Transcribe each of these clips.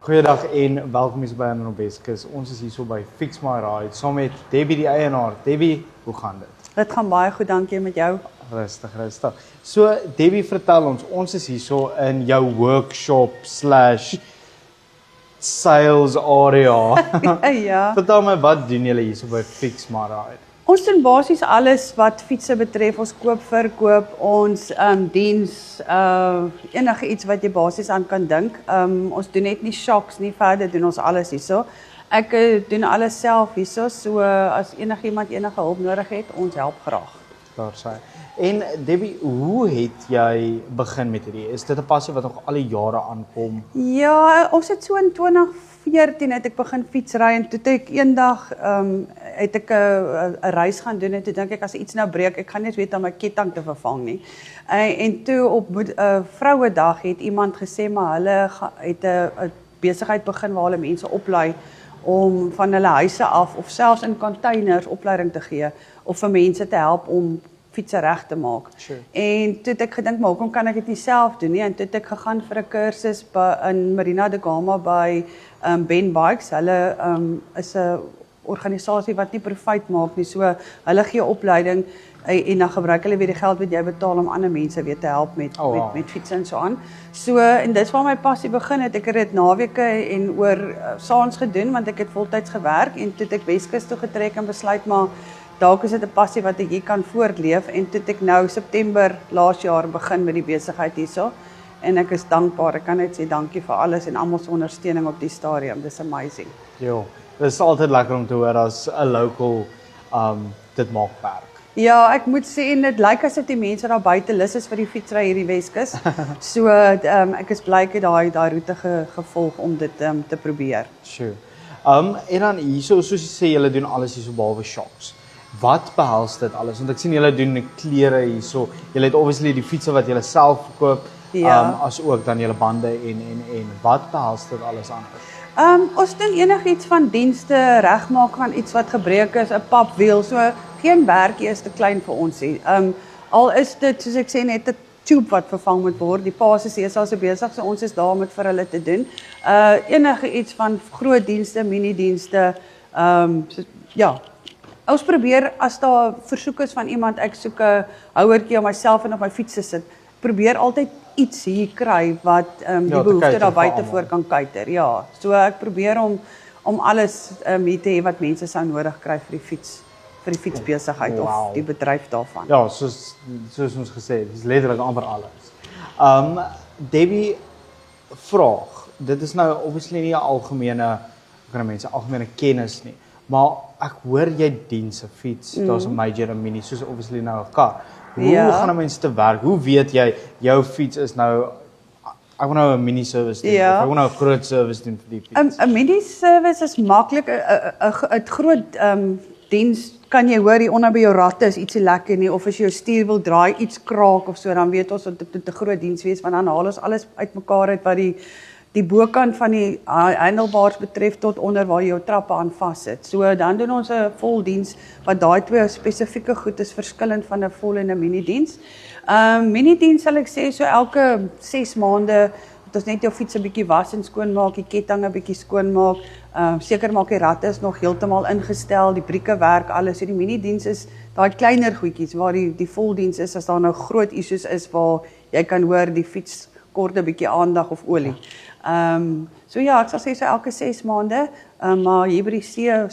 Goeiedag en welkom hier by aan op Weskus. Ons is hier so by Fix My Ride saam met Debbie die eienaar. Debbie, hoe gaan dit? Dit gaan baie goed, dankie met jou. Rustig. So Debbie, vertel ons is hier so in jou workshop / sales area. Ja. Vertel my, wat doen julle hier so by Fix My Ride? Ons doen basies alles wat fietsen betref. Ons koop, verkoop, ons diens, enige iets wat jy basies aan kan dink. Ons doen net nie shocks nie, verder doen ons alles hierso. Ek doen alles self hierso, so as enigiemand enige hulp nodig het, ons help graag. Daar sê. En Debbie, hoe het jy begin met hierdie? Is dit 'n passie wat nog al die jare aankom? Ja, ons het so in 2014 het ek begin fietsry en toe het ek eendag het ek 'n reis gaan doen en toe dink ek as iets nou breek, ek gaan nie eens weet om my ketting te vervang nie. En toe op Vrouedag het iemand gesê maar hulle het 'n besigheid begin waar hulle mense oplei om van hulle huise af of selfs in containers opleiding te gee of vir mense te help om fietsen reg te maak. Sure. En toe het ek gedink, maar hoekom kan ek dit nie self doen nie? En toe het ek gegaan vir 'n kursus in Marina de Gama by Ben Bikes. Hulle is 'n organisasie wat nie profit maak nie, so hulle gee opleiding en dan gebruik hulle weer die geld wat jy betaal om ander mense weer te help met fiets en so aan. So, en dis waar my passie begin het. Ek het dit naweke en oor saans gedoen, want ek het voltyds gewerk en toe het ek Weskus toe getrek en besluit maar dalk is dit 'n passie wat ek hier kan voortleef en toe het ek nou September laas jaar begin met die besigheid hierso en ek is dankbaar. Ek kan net sê dankie vir alles en almal se ondersteuning op die stadium. Dis amazing. Jo, dit is altyd lekker om te hoor as 'n local dit maak werk. Ja, ek moet sê en dit lyk asof die mense daar buite lus is vir die fietsry hier in Weskus. So ek is bly ek het daai roete gevolg om dit te probeer. Sure. En dan hierso soos jy sê julle doen alles hierso behalwe shocks. Wat behels dit alles? Want ek sien julle doen klere hierso. Julle het obviously die fietsse wat julle self verkoop, ja. As ook dan julle bande en wat behels dit alles anders? Ons doen enigiets van dienste, regmaak van iets wat gebreek is, 'n papwiel, so geen werkie is te klein vir ons nie. Al is dit soos ek sê net 'n tube wat vervang moet word. Die pa se is besig, so ons is daar om dit vir hulle te doen. Enige iets van groot dienste, mini dienste, ja. Ons probeer as daar versoek is van iemand, ek soek 'n houertjie om myself en op my fiets te sit. Probeer altyd iets hier kry wat die behoefte daar buite voor kan kuiter. Ja, so ek probeer om alles hier te hê wat mense sou nodig kry vir die fietsbesigheid of die bedryf daarvan. Ja, soos ons gesê het, dis letterlik amper alles. Debbie, vraag. Dit is nou obviously nie 'n algemene kennis nie. Maar ek hoor jy diens 'n fiets, daar's 'n major en mini, soos obviously nou 'n kar. Hoe gaan 'n mens te werk? Hoe weet jy jou fiets is nou ek wil nou 'n mini service doen of ek wil nou 'n groot service doen vir die fiets? 'n mini service is maklik. 'n groot diens kan jy hoor hier onder by jou ratte is ietsie lekker nie of as jy jou stuur wil draai iets kraak of so, dan weet ons dat dit 'n groot diens wees, want dan haal ons alles uitmekaar uit wat die bokant van die handlebaars betref tot onder waar jy jou trappe aan vassit. So dan doen ons 'n voldiens wat daai twee spesifieke goed is verskillend van 'n vol en 'n mini diens. Mini diens sal ek sê so elke 6 maande dat ons net jou fiets 'n bietjie was en skoonmaak, die ketting 'n bietjie skoonmaak, seker maak die ratte is nog heeltemal ingestel, die brieke werk, alles. So die mini diens is daai kleiner goedjies waar die voldiens is as daar nou groot issues is waar jy kan hoor die fiets kort 'n bietjie aandag of olie. So ja, ek sal sê so elke 6 maande, maar hier by die see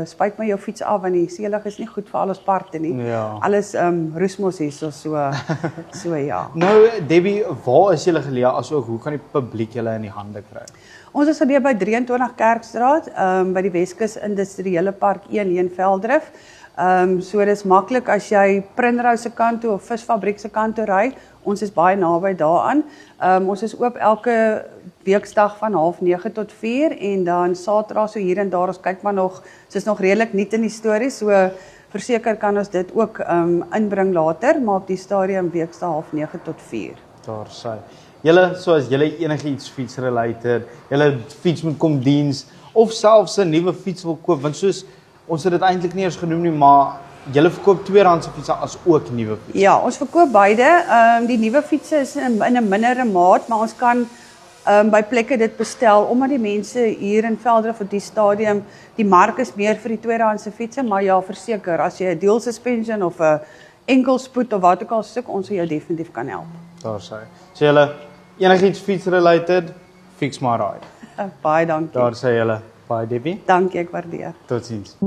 spuit my jou fiets af want die seelig is nie goed vir al ons parte nie. Ja. Alles roesmos hierso so ja. Nou Debbie, waar is julle geleë asook hoe kan die publiek julle in die hande kry? Ons is geleë by 23 Kerkstraat, by die Weskus Industriële Park 1 hier in Veldrif. So dis maklik as jy Prinrou se kant toe of Visfabriek se kant toe ry. Ons is baie naby daaraan. Ons is oop elke weeksdag van 8:30 tot 4 en dan Saterdag so hier en daar. Ons kyk maar nog, dit is nog redelik nuut in die storie, so verseker kan ons dit ook inbring later, maar op die stadium weeksdag 8:30 tot 4. Daar sê. Julle, soos julle enigiets fiets-related, julle fiets moet kom diens of selfs 'n nuwe fiets wil koop, want soos ons het dit eintlik nie eens genoem nie, maar julle verkoop tweedehandse fietsse as ook nuwe fietsse. Ja, ons verkoop beide. Die nuwe fietsse is in 'n mindere maat, maar ons kan by plekke dit bestel, omdat die mense hier in Velddrif op die stadium, die mark is meer vir die tweedehandse fietsse, maar ja, verseker, as jy 'n dual suspension of 'n enkelspoed of wat ook al soek, ons sal jou definitief kan help. Daar sê. So julle enigiets fiets related, fix maar raai. Baie dankie. Daar sê julle, baie Debbie. Dankie, ek waardeer. Totsiens.